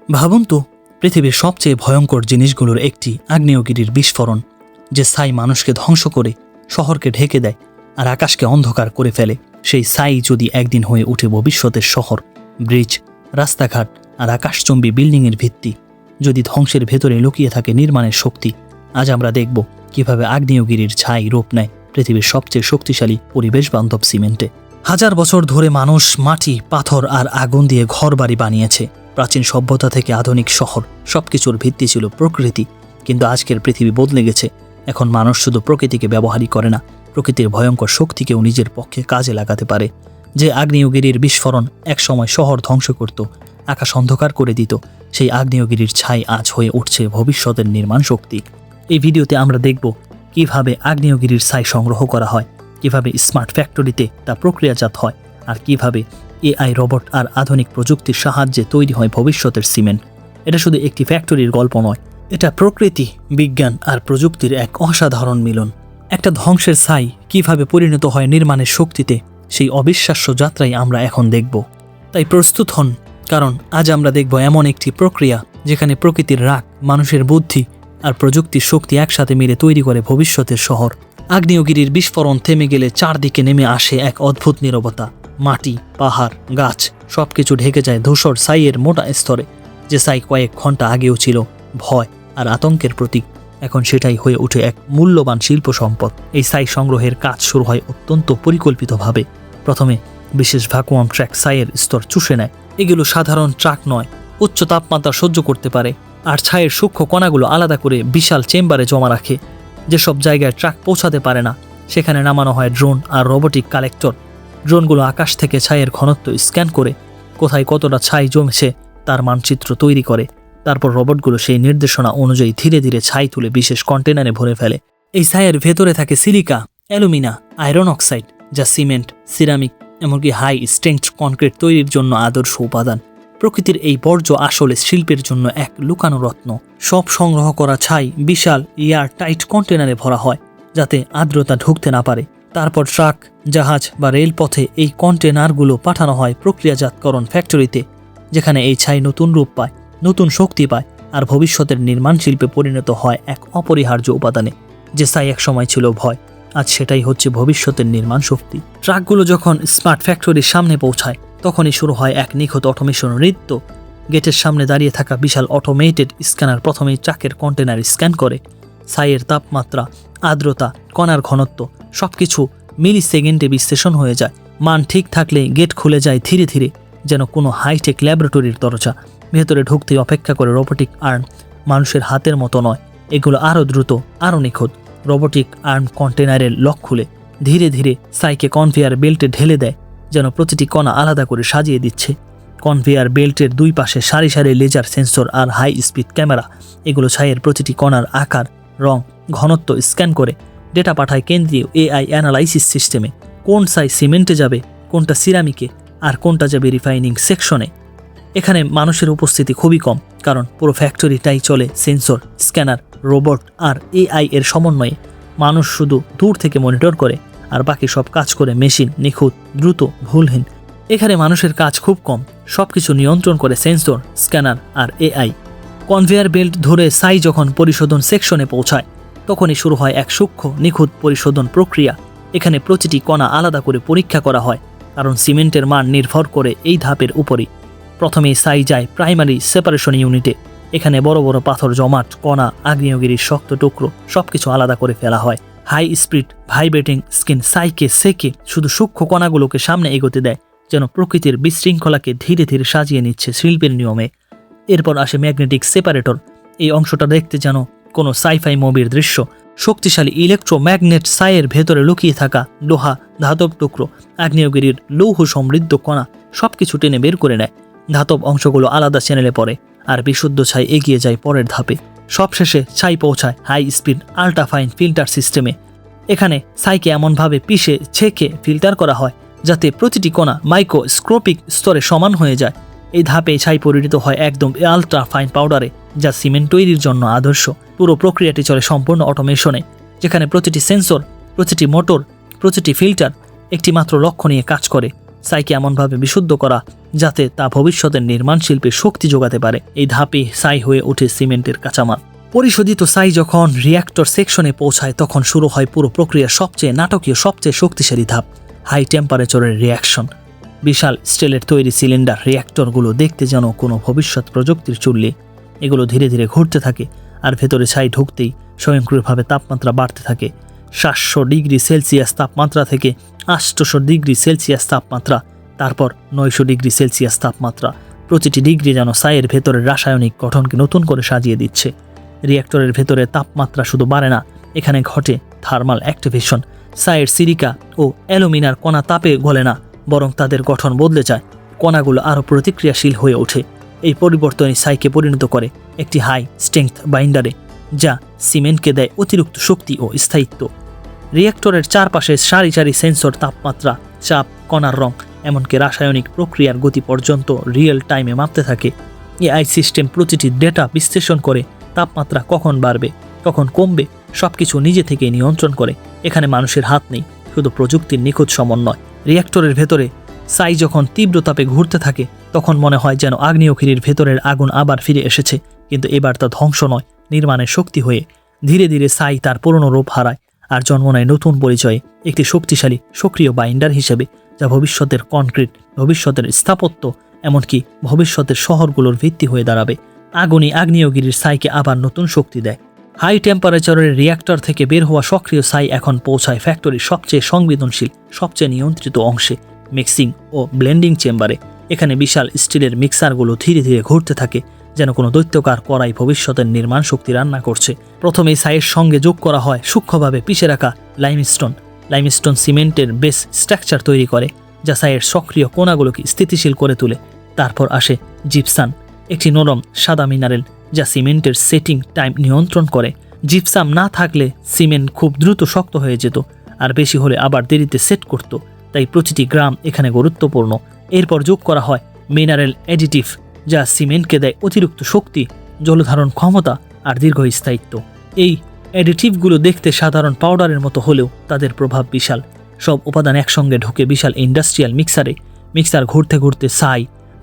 ভাবুন তো, পৃথিবীর সবচেয়ে ভয়ঙ্কর জিনিসগুলোর একটি আগ্নেয়গিরির বিস্ফোরণ, যে ছাই মানুষকে ধ্বংস করে, শহরকে ঢেকে দেয় আর আকাশকে অন্ধকার করে ফেলে। সেই ছাই যদি একদিন হয়ে ওঠে ভবিষ্যতের শহর, ব্রিজ, রাস্তাঘাট আর আকাশচুম্বী বিল্ডিংয়ের ভিত্তি, যদি ধ্বংসের ভেতরে লুকিয়ে থাকে নির্মাণের শক্তি, আজ আমরা দেখব কিভাবে আগ্নেয়গিরির ছাই রূপ নেয় পৃথিবীর সবচেয়ে শক্তিশালী পরিবেশ বান্ধব সিমেন্টে। হাজার বছর ধরে মানুষ মাটি, পাথর আর আগুন দিয়ে ঘরবাড়ি বানিয়েছে। প্রাচীন সভ্যতা থেকে আধুনিক শহর, সবকিছুর ভিত্তি ছিল প্রকৃতি। কিন্তু আজকের পৃথিবী বদলে গেছে। এখন মানুষ শুধু প্রকৃতিকে ব্যবহারই করে না, প্রকৃতির ভয়ঙ্কর শক্তিকেও নিজের পক্ষে কাজে লাগাতে পারে। যে আগ্নেয়গিরির বিস্ফোরণ একসময় শহর ধ্বংস করত, আকাশ অন্ধকার করে দিত, সেই আগ্নেয়গিরির ছাই আজ হয়ে উঠছে ভবিষ্যতের নির্মাণ শক্তি। এই ভিডিওতে আমরা দেখব কিভাবে আগ্নেয়গিরির ছাই সংগ্রহ করা হয়, কিভাবে স্মার্ট ফ্যাক্টরিতে তা প্রক্রিয়াজাত হয়, আর কিভাবে এআই, রোবট আর আধুনিক প্রযুক্তির সাহায্যে তৈরি হয় ভবিষ্যতের সিমেন্ট। এটা শুধু একটি ফ্যাক্টরির গল্প নয়, এটা প্রকৃতি, বিজ্ঞান আর প্রযুক্তির এক অসাধারণ মিলন। একটা ধ্বংসের ছাই কিভাবে পরিণত হয় নির্মাণের শক্তিতে, সেই অবিশ্বাস্য যাত্রাই আমরা এখন দেখব। তাই প্রস্তুত হন, কারণ আজ আমরা দেখব এমন একটি প্রক্রিয়া যেখানে প্রকৃতির রাগ, মানুষের বুদ্ধি আর প্রযুক্তির শক্তি একসাথে মিলে তৈরি করে ভবিষ্যতের শহর। আগ্নেয়গিরির বিস্ফোরণ থেমে গেলে চারদিকে নেমে আসে এক অদ্ভুত নীরবতা। মাটি, পাহাড়, গাছ সবকিছু ঢেকে যায় ধূসর ছাইয়ের মোটা স্তরে। যে ছাই কয়েক ঘন্টা আগেও ছিল ভয় আর আতঙ্কের প্রতীক, এখন সেটাই হয়ে ওঠে এক মূল্যবান শিল্প সম্পদ। এই ছাই সংগ্রহের কাজ শুরু হয় অত্যন্ত পরিকল্পিতভাবে। প্রথমে বিশেষ ভ্যাকুয়াম ট্র্যাক ছাইয়ের স্তর চুষে নেয়। এগুলো সাধারণ ট্রাক নয়, উচ্চ তাপমাত্রা সহ্য করতে পারে আর ছাইয়ের সূক্ষ্ম কণাগুলো আলাদা করে বিশাল চেম্বারে জমা রাখে। যেসব জায়গায় ট্রাক পৌঁছাতে পারে না, সেখানে নামানো হয় ড্রোন আর রোবোটিক কালেক্টর। ড্রোনগুলো আকাশ থেকে ছাইয়ের ঘনত্ব স্ক্যান করে কোথায় কতটা ছাই জমেছে তার মানচিত্র তৈরি করে। তারপর রোবটগুলো সেই নির্দেশনা অনুযায়ী ধীরে ধীরে ছাই তুলে বিশেষ কন্টেনারে ভরে ফেলে। এই ছাইয়ের ভেতরে থাকে সিলিকা, অ্যালুমিনা, আয়রন অক্সাইড, যা সিমেন্ট, সিরামিক এমনকি হাই স্ট্রেংথ কনক্রিট তৈরির জন্য আদর্শ উপাদান। প্রকৃতির এই বর্জ্য আসলে শিল্পের জন্য এক লুকানো রত্ন। সব সংগ্রহ করা ছাই বিশাল এয়ার টাইট কন্টেনারে ভরা হয়, যাতে আর্দ্রতা ঢুকতে না পারে। তারপর ট্রাক, জাহাজ বা রেলপথে এই কন্টেনারগুলো পাঠানো হয় প্রক্রিয়াজাতকরণ ফ্যাক্টরিতে, যেখানে এই ছাই নতুন রূপ পায়, নতুন শক্তি পায় আর ভবিষ্যতের নির্মাণ শিল্পে পরিণত হয় এক অপরিহার্য উপাদানে। যে ছাই এক সময় ছিল ভয়, আজ সেটাই হচ্ছে ভবিষ্যতের নির্মাণ শক্তি। ট্রাকগুলো যখন স্মার্ট ফ্যাক্টরির সামনে পৌঁছায়, তখনই শুরু হয় এক নিখুঁত অটোমেশন নৃত্য। গেটের সামনে দাঁড়িয়ে থাকা বিশাল অটোমেটেড স্ক্যানার প্রথমেই ট্রাকের কন্টেনার স্ক্যান করে। ছাইয়ের তাপমাত্রা, আর্দ্রতা, কণার ঘনত্ব সবকিছু মিলি সেকেন্ডে বিশ্লেষণ হয়ে যায়। মান ঠিক থাকলে গেট খুলে যায় ধীরে ধীরে, যেন কোনো হাইটেক ল্যাবরেটরির দরজা। ভেতরে ঢুকতেই অপেক্ষা করে রোবোটিক আর্ম, মানুষের হাতের মতো নয়, এগুলো আরও দ্রুত, আরও নিখুঁত। রোবোটিক আর্ম কন্টেনারের লক খুলে ধীরে ধীরে ছাইকে কনভেয়ার বেল্টে ঢেলে দেয়, যেন প্রতিটি কণা আলাদা করে সাজিয়ে দিচ্ছে। কনভেয়ার বেল্টের দুই পাশে সারি সারি লেজার সেন্সর আর হাই স্পিড ক্যামেরা, এগুলো ছাইয়ের প্রতিটি কণার আকার, রং, ঘনত্ব স্ক্যান করে ডেটা পাঠায় কেন্দ্রীয় এআই অ্যানালাইসিস সিস্টেমে। কোন ছাই সিমেন্টে যাবে, কোনটা সিরামিকে আর কোনটা যাবে রিফাইনিং সেকশনে। এখানে মানুষের উপস্থিতি খুবই কম, কারণ পুরো ফ্যাক্টরিটাই চলে সেন্সর, স্ক্যানার, রোবট আর এআই এর সমন্বয়ে। মানুষ শুধু দূর থেকে মনিটর করে, আর বাকি সব কাজ করে মেশিন, নিখুঁত, দ্রুত, ভুলহীন। এখানে মানুষের কাজ খুব কম, সবকিছু নিয়ন্ত্রণ করে সেন্সর, স্ক্যানার আর এআই। কনভেয়ার বেল্ট ধরে ছাই যখন পরিশোধন সেকশনে পৌঁছায়, তখনই শুরু হয় এক সূক্ষ্ম, নিখুঁত পরিশোধন প্রক্রিয়া। এখানে প্রতিটি কণা আলাদা করে পরীক্ষা করা হয়, কারণ সিমেন্টের মান নির্ভর করে এই ধাপের উপরই। প্রথমেই ছাই যায় প্রাইমারি সেপারেশন ইউনিটে। এখানে বড় বড় পাথর, জমাট, কণা, আগ্নেয়গিরির শক্ত টুকরো সবকিছু আলাদা করে ফেলা হয়। হাই স্পিড ভাইব্রেটিং স্কিন ছাইকে সেকে শুধু সূক্ষ্ম কণাগুলোকে সামনে এগোতে দেয়, যেন প্রকৃতির বিশৃঙ্খলাকে ধীরে ধীরে সাজিয়ে নিচ্ছে শিল্পের নিয়মে। এরপর আসে ম্যাগনেটিক সেপারেটর। এই অংশটা দেখতে যেন কোনো সাইফাই মুভির দৃশ্য। শক্তিশালী ইলেকট্রোম্যাগনেট ছাইয়ের ভেতরে লুকিয়ে থাকা লোহা, ধাতব টুকরো, আগ্নেয়গিরির লৌহ সমৃদ্ধ কণা সবকিছু টেনে বের করে নেয়। ধাতব অংশগুলো আলাদা চ্যানেলে পড়ে, আর বিশুদ্ধ ছাই এগিয়ে যায় পরের ধাপে। সবশেষে ছাই পৌঁছায় হাই স্পিড আল্ট্রাফাইন ফিল্টার সিস্টেমে। এখানে ছাইকে এমনভাবে পিষে ছেঁকে ফিল্টার করা হয়, যাতে প্রতিটি কণা মাইক্রোস্কোপিক স্তরে সমান হয়ে যায়। এই ধাপে ছাই পরিণত হয় একদম আল্ট্রাফাইন পাউডারে, যা সিমেন্ট তৈরির জন্য আদর্শ। পুরো প্রক্রিয়াটি চলে সম্পূর্ণ অটোমেশনে, যেখানে প্রতিটি সেন্সর, প্রতিটি মোটর, প্রতিটি ফিল্টার একটি মাত্র লক্ষ্য নিয়ে কাজ করে: ছাইকে এমনভাবে বিশুদ্ধ করা যাতে তা ভবিষ্যতের নির্মাণ শিল্পে শক্তি যোগাতে পারে। এই ধাপে ছাই হয়ে ওঠে সিমেন্টের কাঁচামাল। পরিশোধিত ছাই যখন রিঅ্যাক্টর সেকশনে পৌঁছায় তখন শুরু হয় পুরো প্রক্রিয়ার সবচেয়ে নাটকীয়, সবচেয়ে শক্তিশালী ধাপ, হাই টেম্পারেচারের রিঅ্যাকশন। বিশাল স্টিলের তৈরি সিলিন্ডার রিঅ্যাক্টরগুলো দেখতে যেন কোনো ভবিষ্যৎ প্রযুক্তির চুল্লি। এগুলো ধীরে ধীরে ঘুরতে থাকে আর ভেতরে ছাই ঢুকতেই স্বয়ংক্রিয়ভাবে তাপমাত্রা বাড়তে থাকে। 700 ডিগ্রি সেলসিয়াস তাপমাত্রা থেকে 800 ডিগ্রি সেলসিয়াস তাপমাত্রা, তারপর 900 ডিগ্রি সেলসিয়াস তাপমাত্রা। প্রতিটি ডিগ্রি যেন ছাইয়ের ভেতরের রাসায়নিক গঠনকে নতুন করে সাজিয়ে দিচ্ছে। রিঅ্যাক্টরের ভেতরে তাপমাত্রা শুধু বাড়ে না, এখানে ঘটে থার্মাল অ্যাক্টিভেশন। ছাইয়ের সিলিকা ও অ্যালুমিনার কণা তাপে গলে না, বরং তাদের গঠন বদলে যায়। কণাগুলো আরও প্রতিক্রিয়াশীল হয়ে ওঠে। এই পরিবর্তনই ছাইকে পরিণত করে একটি হাই স্ট্রেংথ বাইন্ডারে, যা সিমেন্টকে দেয় অতিরিক্ত শক্তি ও স্থায়িত্ব। রিঅ্যাক্টরের চারপাশে সারি সারি সেন্সর তাপমাত্রা, চাপ, কণার রং, এমনকি রাসায়নিক প্রক্রিয়ার গতি পর্যন্ত রিয়েল টাইমে মাপতে থাকে। এআই সিস্টেম প্রতিটি ডেটা বিশ্লেষণ করে তাপমাত্রা কখন বাড়বে, কখন কমবে, সবকিছু নিজে থেকে নিয়ন্ত্রণ করে। এখানে মানুষের হাত নেই, শুধু প্রযুক্তির নিখুঁত সমন্বয়। রিঅ্যাক্টরের ভেতরে ছাই যখন তীব্র তাপে ঘুরতে থাকে তখন মনে হয় যেন আগ্নেয়গিরির ভেতরের আগুন আবার ফিরে এসেছে, কিন্তু এবার তা ধ্বংস নয়, নির্মাণের শক্তি হয়ে। ধীরে ধীরে ছাই তার পুরনো রূপ হারায় আর জন্ম নেয় নতুন পরিচয়ে, একটি শক্তিশালী সক্রিয় বাইন্ডার হিসেবে, যা ভবিষ্যতের কনক্রিট, ভবিষ্যতের স্থাপত্য, এমনকি ভবিষ্যতের শহরগুলোর ভিত্তি হয়ে দাঁড়াবে। আগুনই আগ্নেয়গিরির ছাইকে আবার নতুন শক্তি দেয়। হাই টেম্পারেচারের রিঅ্যাক্টর থেকে বের হওয়া সক্রিয় ছাই এখন পৌঁছায় ফ্যাক্টরির সবচেয়ে সংবেদনশীল, সবচেয়ে নিয়ন্ত্রিত অংশে, মিক্সিং ও ব্লেন্ডিং চেম্বারে। এখানে বিশাল স্টিলের মিক্সারগুলো ধীরে ধীরে ঘুরতে থাকে, যেন কোনো দৈত্যকার কড়াই ভবিষ্যতের নির্মাণ শক্তি রান্না করছে। প্রথমেই ছাইয়ের সঙ্গে যোগ করা হয় সূক্ষ্মভাবে পিষে রাখা লাইমস্টোন। লাইমস্টোন সিমেন্টের বেস স্ট্রাকচার তৈরি করে, যা ছাইয়ের সক্রিয় কোণাগুলোকে স্থিতিশীল করে তোলে। তারপর আসে জিপসাম, একটি নরম সাদা মিনারেল যা সিমেন্টের সেটিং টাইম নিয়ন্ত্রণ করে। জিপসাম না থাকলে সিমেন্ট খুব দ্রুত শক্ত হয়ে যেত, আর বেশি হলে আবার দেরিতে সেট করত। তাই প্রতিটি গ্রাম এখানে গুরুত্বপূর্ণ। এরপর যোগ করা হয় মিনারেল অ্যাডিটিভ, যা সিমেন্টকে দেয় অতিরিক্ত শক্তি, জলধারণ ক্ষমতা আর দীর্ঘস্থায়িত্ব। এই অ্যাডিটিভগুলো দেখতে সাধারণ পাউডারের মতো হলেও তাদের প্রভাব বিশাল। সব উপাদান একসঙ্গে ঢুকে বিশাল ইন্ডাস্ট্রিয়াল মিক্সারে। মিক্সার ঘুরতে ঘুরতে ছাই,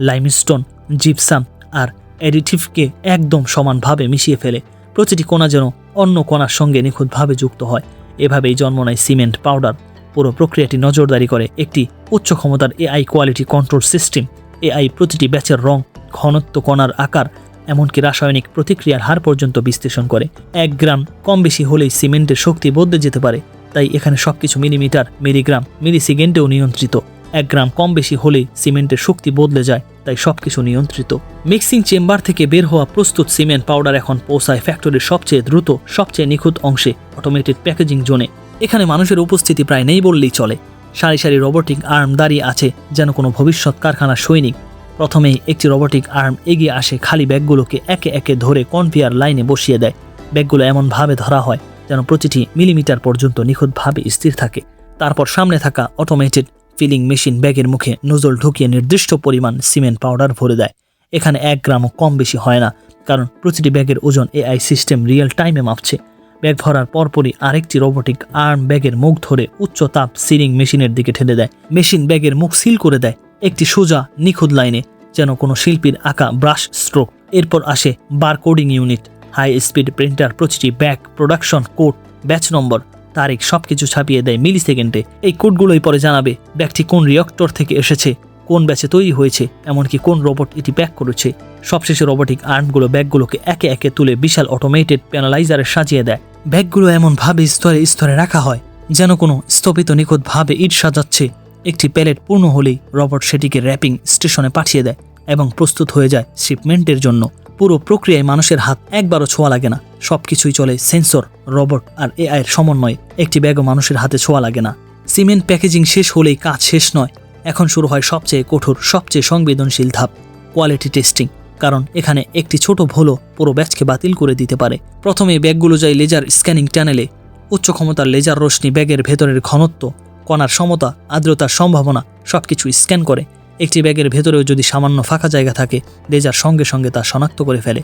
লাইমস্টোন, জিপসাম আর অ্যাডিটিভকে একদম সমানভাবে মিশিয়ে ফেলে। প্রতিটি কণা যেন অন্য কণার সঙ্গে নিখুঁতভাবে যুক্ত হয়। এভাবেই জন্ম নেয় সিমেন্ট পাউডার। পুরো প্রক্রিয়াটি নজরদারি করে একটি উচ্চ ক্ষমতার AI quality control system. AI প্রতিটি ব্যাচের রং, ঘনত্ব, কণার আকার, এমনকি রাসায়নিক প্রতিক্রিয়ার হার পর্যন্ত বিশ্লেষণ করে। 1 গ্রাম কম বেশি হলেই সিমেন্টের শক্তি বদলে যেতে পারে। তাই এখানে সবকিছু মিলিমিটার, মিলিগ্রাম, মিলিসেকেন্ডেও নিয়ন্ত্রিত। 1 গ্রাম কম বেশি হলেই সিমেন্টের শক্তি বদলে যায়, তাই সবকিছু নিয়ন্ত্রিত। মিক্সিং চেম্বার থেকে বের হওয়া প্রস্তুত সিমেন্ট পাউডার এখন পৌঁছায় ফ্যাক্টরির সবচেয়ে দ্রুত, সবচেয়ে নিখুঁত অংশে, অটোমেটেড প্যাকেজিং জোনে। এখানে মানুষের উপস্থিতি প্রায় নেই বললেই চলে। সারি সারি রোবোটিক আর্ম দাঁড়িয়ে আছে যেন কোনো ভবিষ্যৎ কারখানার সৈনিক। প্রথমেই একটি রোবোটিক আর্ম এগিয়ে আসে, খালি ব্যাগগুলোকে একে একে ধরে কনভেয়ার লাইনে বসিয়ে দেয়। ব্যাগগুলো এমনভাবে ধরা হয় যেন প্রতিটি মিলিমিটার পর্যন্ত নিখুঁতভাবে স্থির থাকে। তারপর সামনে থাকা অটোমেটেড ফিলিং মেশিন ব্যাগের মুখে নজল ঢুকিয়ে নির্দিষ্ট পরিমাণ সিমেন্ট পাউডার ভরে দেয়। এখানে 1 গ্রামও কম বেশি হয় না, কারণ প্রতিটি ব্যাগের ওজন এআই সিস্টেম রিয়েল টাইমে মাপছে। ব্যাগ ভরার পরপরই আরেকটি রোবোটিক আর্ম ব্যাগের মুখ ধরে উচ্চ তাপ সিলিং মেশিনের দিকে ঠেলে দেয়। মেশিন ব্যাগের মুখ সিল করে দেয় একটি সোজা নিখুঁত লাইনে, যেন কোনো শিল্পীর আঁকা ব্রাশ স্ট্রোক। এরপর আসে barcoding unit, high speed printer. প্রতিটি bag, production code, batch number, তারিখ সবকিছু ছাপিয়ে দেয় মিলি সেকেন্ডে। এই কোডগুলোই পরে জানাবে ব্যাগটি কোন রিঅ্যাক্টর থেকে এসেছে, কোন ব্যাচে তৈরি হয়েছে, এমনকি কোন রোবট এটি প্যাক করেছে। সবশেষে রোবোটিক আর্মগুলো ব্যাগগুলোকে একে একে তুলে বিশাল অটোমেটেড প্যানালাইজারে সাজিয়ে দেয়। ব্যাগগুলো এমনভাবে স্তরে স্তরে রাখা হয় যেন কোনো স্থপিত নিখুঁতভাবে ইট সাজাচ্ছে। একটি প্যালেট পূর্ণ হলেই রোবট সেটিকে র্যাপিং স্টেশনে পাঠিয়ে দেয় এবং প্রস্তুত হয়ে যায় শিপমেন্টের জন্য। পুরো প্রক্রিয়ায় মানুষের হাত একবারও ছোঁয়া লাগে না। সবকিছুই চলে সেন্সর, রোবট আর এআইয়ের সমন্বয়ে। একটি ব্যাগও মানুষের হাতে ছোঁয়া লাগে না। সিমেন্ট প্যাকেজিং শেষ হলেই কাজ শেষ নয়। এখন শুরু হয় সবচেয়ে কঠোর, সবচেয়ে সংবেদনশীল ধাপ, কোয়ালিটি টেস্টিং। কারণ এখানে একটি ছোট ভুলও পুরো ব্যাচকে বাতিল করে দিতে পারে। প্রথমে ব্যাগগুলো যায় লেজার স্ক্যানিং টানেলে। উচ্চ ক্ষমতার লেজার রশ্মি ব্যাগের ভেতরের ঘনত্ব, কণার সমতা, আর্দ্রতার সম্ভাবনা সবকিছু স্ক্যান করে। একটি ব্যাগের ভেতরেও যদি সামান্য ফাঁকা জায়গা থাকে, লেজার সঙ্গে সঙ্গে তা শনাক্ত করে ফেলে।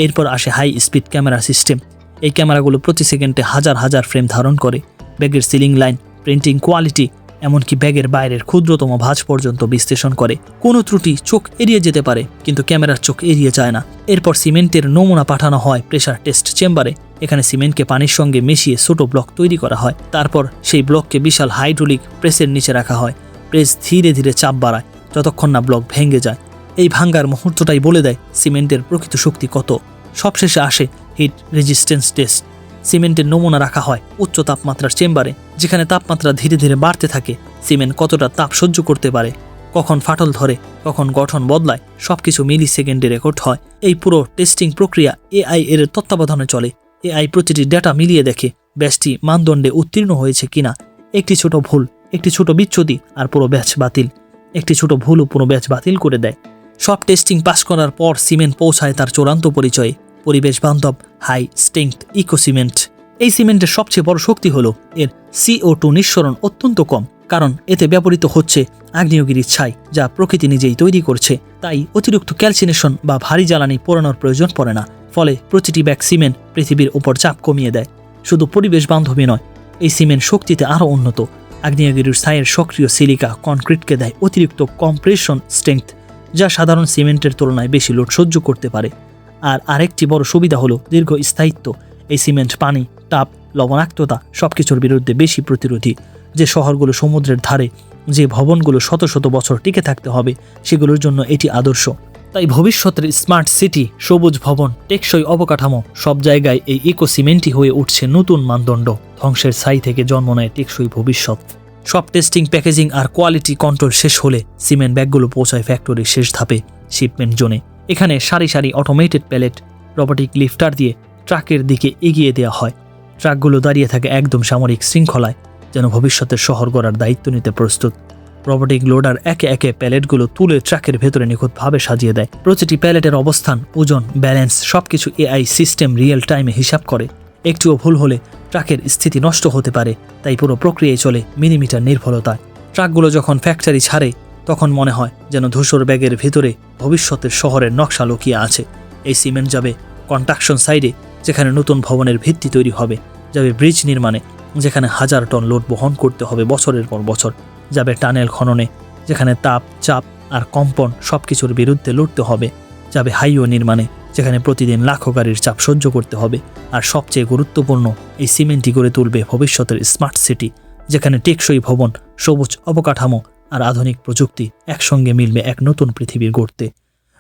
এরপর আসে হাই স্পিড ক্যামেরা সিস্টেম। এই ক্যামেরাগুলো প্রতি সেকেন্ডে হাজার হাজার ফ্রেম ধারণ করে। ব্যাগের সিলিং লাইন, প্রিন্টিং কোয়ালিটি, এমনকি ব্যাগের বাইরের ক্ষুদ্রতম ভাঁজ পর্যন্ত বিশ্লেষণ করে। কোনো ত্রুটি চোখ এড়িয়ে যেতে পারে, কিন্তু ক্যামেরার চোখ এড়িয়ে যায় না। এরপর সিমেন্টের নমুনা পাঠানো হয় প্রেসার টেস্ট চেম্বারে। এখানে সিমেন্টকে পানির সঙ্গে মিশিয়ে ছোট ব্লক তৈরি করা হয়। তারপর সেই ব্লককে বিশাল হাইড্রোলিক প্রেসের নিচে রাখা হয়। প্রেস ধীরে ধীরে চাপ বাড়ায় যতক্ষণ না ব্লক ভেঙে যায়। এই ভাঙ্গার মুহূর্তটাই বলে দেয় সিমেন্টের প্রকৃত শক্তি কত। সবশেষে আসে হিট রেজিস্ট্যান্স টেস্ট। সিমেন্টের নমুনা রাখা হয় উচ্চ তাপমাত্রার চেম্বারে, যেখানে তাপমাত্রা ধীরে ধীরে বাড়তে থাকে। সিমেন্ট কতটা তাপ সহ্য করতে পারে, কখন ফাটল ধরে, কখন গঠন বদলায়, সবকিছু মিলি সেকেন্ডে রেকর্ড হয়। এই পুরো টেস্টিং প্রক্রিয়া এআই এর তত্ত্বাবধানে চলে। এআই প্রতিটি ডেটা মিলিয়ে দেখে ব্যাচটি মানদণ্ডে উত্তীর্ণ হয়েছে কিনা। একটি ছোট ভুল, একটি ছোট বিচ্যুতি আর পুরো ব্যাচ বাতিল। একটি ছোট ভুলও পুরো ব্যাচ বাতিল করে দেয়। সব টেস্টিং পাস করার পর সিমেন্ট পৌঁছায় তার চূড়ান্ত পরিচয়ে, পরিবেশ বান্ধব হাই স্ট্রেংথ ইকো সিমেন্ট। এই সিমেন্টের সবচেয়ে বড় শক্তি হলো এর CO2 নিঃসরণ অত্যন্ত কম, কারণ এতে ব্যবহৃত হচ্ছে আগ্নেয়গিরির ছাই, যা প্রকৃতি নিজেই তৈরি করছে। তাই অতিরিক্ত ক্যালসিনেশন বা ভারী জ্বালানি পোড়ানোর প্রয়োজন পড়ে না। ফলে প্রতিটি ব্যাগ সিমেন্ট পৃথিবীর উপর চাপ কমিয়ে দেয়। শুধু পরিবেশ বান্ধবই নয়, এই সিমেন্ট শক্তিতে আরও উন্নত। আগ্নেয়গিরির ছাইয়ের সক্রিয় সিলিকা কনক্রিটকে দেয় অতিরিক্ত কম্প্রেশন স্ট্রেংথ, যা সাধারণ সিমেন্টের তুলনায় বেশি লোড সহ্য করতে পারে। আর আরেকটি বড় সুবিধা হলো দীর্ঘ স্থায়িত্ব। এই সিমেন্ট পানি, তাপ, লবণাক্ততা সবকিছুর বিরুদ্ধে বেশি প্রতিরোধী। যে শহরগুলো সমুদ্রের ধারে, যে ভবনগুলো শত শত বছর টিকে থাকতে হবে, সেগুলোর জন্য এটি আদর্শ। তাই ভবিষ্যতের স্মার্ট সিটি, সবুজ ভবন, টেকসই অবকাঠামো সব জায়গায় এই ইকো সিমেন্টই হয়ে উঠছে নতুন মানদণ্ড। ধ্বংসের ছাই থেকে জন্ম নেয় টেকসই ভবিষ্যৎ। সব টেস্টিং, প্যাকেজিং আর কোয়ালিটি কন্ট্রোল শেষ হলে সিমেন্ট ব্যাগগুলো পৌঁছায় ফ্যাক্টরির শেষ ধাপে, শিপমেন্ট জোনে। এখানে সারি সারি অটোমেটেড প্যালেট রোবোটিক লিফটার দিয়ে ট্রাকের দিকে এগিয়ে দেওয়া হয়। ট্রাকগুলো দাঁড়িয়ে থাকে একদম সামরিক শৃঙ্খলায়, যেন ভবিষ্যতের শহর গড়ার দায়িত্ব নিতে প্রস্তুত। রোবোটিক লোডার একে একে প্যালেটগুলো তুলে ট্রাকের ভেতরে নিখুঁতভাবে সাজিয়ে দেয়। প্রতিটি প্যালেটের অবস্থান, ওজন, ব্যালেন্স সবকিছু এআই সিস্টেম রিয়েল টাইমে হিসাব করে। একটুও ভুল হলে ট্রাকের স্থিতি নষ্ট হতে পারে, তাই পুরো প্রক্রিয়ায় চলে মিলিমিটার নির্ভুলতায়। ট্রাকগুলো যখন ফ্যাক্টরি ছাড়ে তখন মনে হয় যেন ধূসর ব্যাগের ভেতরে ভবিষ্যতের শহরের নকশা লুকিয়ে আছে। এই সিমেন্ট যাবে কনস্ট্রাকশন সাইডে, যেখানে নতুন ভবনের ভিত্তি তৈরি হবে, যাবে ব্রিজ নির্মাণে, যেখানে 1000 টন লোড বহন করতে হবে বছরের পর বছর, যাবে টানেল খননে, যেখানে তাপ, চাপ আর কম্পন সবকিছুর বিরুদ্ধে লড়তে হবে, যাবে হাইওয়ে নির্মাণে, যেখানে প্রতিদিন লাখো গাড়ির চাপ সহ্য করতে হবে। আর সবচেয়ে গুরুত্বপূর্ণ, এই সিমেন্টই গড়ে তুলবে ভবিষ্যতের স্মার্ট সিটি, যেখানে টেকসই ভবন, সবুজ অবকাঠামো আর আধুনিক প্রযুক্তি একসঙ্গে মিলবে এক নতুন পৃথিবীর গড়তে।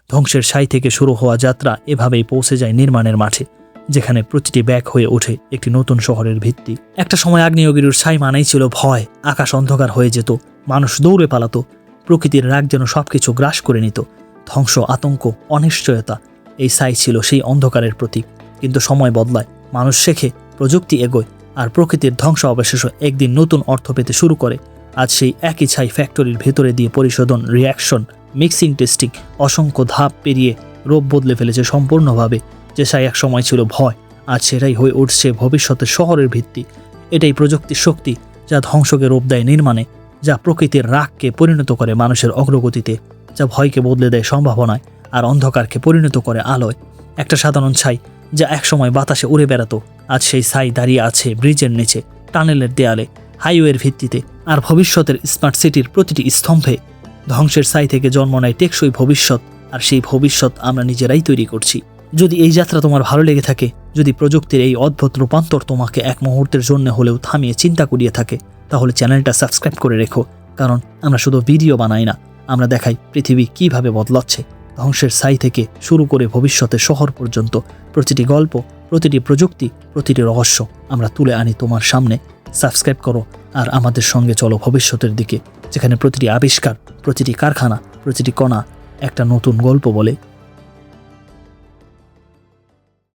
ধ্বংসের ছাই থেকে শুরু হওয়া যাত্রা এভাবেই পৌঁছে যায় নির্মাণের মাঠে, যেখানে প্রতিটি ব্যাগ হয়ে ওঠে একটি নতুন শহরের ভিত্তি। একটা সময় আগ্নেয়গিরির ছাই মানেই ছিল ভয়, আকাশ অন্ধকার হয়ে যেত, মানুষ দৌড়ে পালাতো, প্রকৃতির রাগ যেন সবকিছু গ্রাস করে নিত। ধ্বংস, আতঙ্ক, অনিশ্চয়তা, এই ছাই ছিল সেই অন্ধকারের প্রতীক। কিন্তু সময় বদলায়, মানুষ শেখে, প্রযুক্তি এগোয়, আর প্রকৃতির ধ্বংস অবশেষে একদিন নতুন অর্থ পেতে শুরু করে। আজ সেই একই ছাই ফ্যাক্টরির ভেতরে দিয়ে পরিশোধন, রিয়াকশন, মিক্সিং, টেস্টিং, অসংখ্য ধাপ পেরিয়ে রূপ বদলে ফেলেছে সম্পূর্ণভাবে। যে ছাই এক সময় ছিল ভয়, আজ সেটাই হয়ে উঠছে ভবিষ্যতের শহরের ভিত্তি। এটাই প্রযুক্তির শক্তি, যা ধ্বংসকে রূপ দেয় নির্মাণে, যা প্রকৃতির রাগকে পরিণত করে মানুষের অগ্রগতিতে, যা ভয়কে বদলে দেয় সম্ভাবনায়, আর অন্ধকারকে পরিণত করে আলোয়। একটা সাধারণ ছাই যা একসময় বাতাসে উড়ে বেড়াতো, আজ সেই ছাই দাঁড়িয়ে আছে ব্রিজের নিচে, টানেলের দেয়ালে, হাইওয়ের ভিত্তিতে, আর ভবিষ্যতের স্মার্ট সিটির প্রতিটি স্তম্ভে। ধ্বংসের ছাই থেকে জন্ম নেয় টেকসই ভবিষ্যৎ, আর সেই ভবিষ্যৎ আমরা নিজেরাই তৈরি করছি। যদি এই যাত্রা তোমার ভালো লেগে থাকে, যদি প্রযুক্তির এই অদ্ভুত রূপান্তর তোমাকে এক মুহূর্তের জন্য হলেও থামিয়ে চিন্তা করিয়ে থাকে, তাহলে চ্যানেলটা সাবস্ক্রাইব করে রেখো। কারণ আমরা শুধু ভিডিও বানাই না, আমরা দেখাই পৃথিবী কিভাবে বদলাচ্ছে। ধ্বংসের ছাই থেকে শুরু করে ভবিষ্যতের শহর পর্যন্ত প্রতিটি গল্প, প্রতিটি প্রযুক্তি, প্রতিটি রহস্য আমরা তুলে আনি তোমার সামনে। সাবস্ক্রাইব করো আর আমাদের সঙ্গে চলো ভবিষ্যতের দিকে, যেখানে প্রতিটি আবিষ্কার, প্রতিটি কারখানা, প্রতিটি কণা একটা নতুন গল্প বলে।